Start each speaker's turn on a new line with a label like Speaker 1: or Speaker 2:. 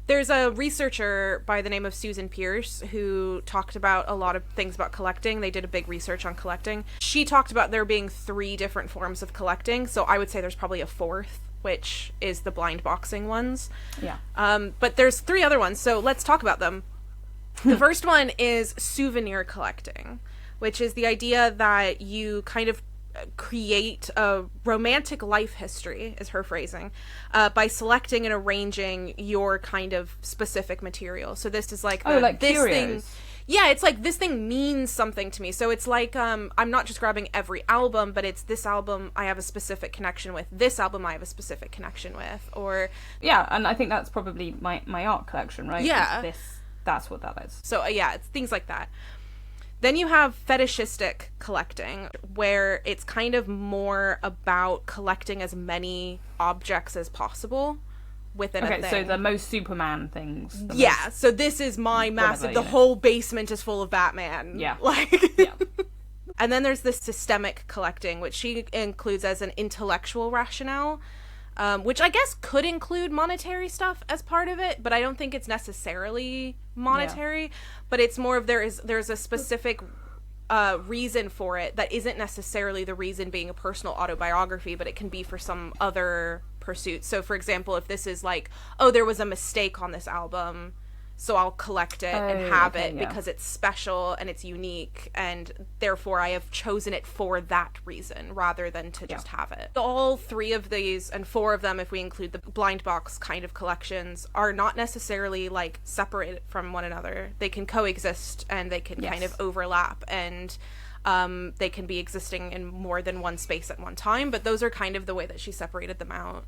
Speaker 1: There's a researcher by the name of Susan Pierce who talked about a lot of things about collecting. They did a big research on collecting. She talked about there being 3 different forms of collecting, so I would say there's probably a 4th, which is the blind boxing ones.
Speaker 2: Yeah.
Speaker 1: But there's 3 other ones, so let's talk about them. The first one is souvenir collecting, which is the idea that you kind of create a romantic life history, is her phrasing, by selecting and arranging your kind of specific material. So this is like,
Speaker 2: like
Speaker 1: this
Speaker 2: curios.
Speaker 1: thing. Yeah, it's like, this thing means something to me. So it's like, I'm not just grabbing every album, but it's this album I have a specific connection with. This album I have a specific connection with. Or...
Speaker 2: Yeah, and I think that's probably my art collection, right?
Speaker 1: Yeah.
Speaker 2: That's what that is.
Speaker 1: So, yeah, it's things like that. Then you have fetishistic collecting, where it's kind of more about collecting as many objects as possible within a thing.
Speaker 2: Okay, so the most Superman things.
Speaker 1: So this is my massive...
Speaker 2: Whatever,
Speaker 1: the whole basement is full of Batman.
Speaker 2: Yeah.
Speaker 1: Like...
Speaker 2: Yeah.
Speaker 1: And then there's this systemic collecting, which she includes as an intellectual rationale, which I guess could include monetary stuff as part of it, but I don't think it's necessarily monetary. Yeah. But it's more of there's a specific reason for it that isn't necessarily the reason being a personal autobiography, but it can be for some other pursuit. So, for example, if this is like, oh, there was a mistake on this album, so I'll collect it and have it because it's special and it's unique, and therefore I have chosen it for that reason rather than to just have it. All 3 of these, and 4 of them if we include the blind box kind of collections, are not necessarily like separated from one another. They can coexist and they can kind of overlap, and they can be existing in more than one space at one time, but those are kind of the way that she separated them out.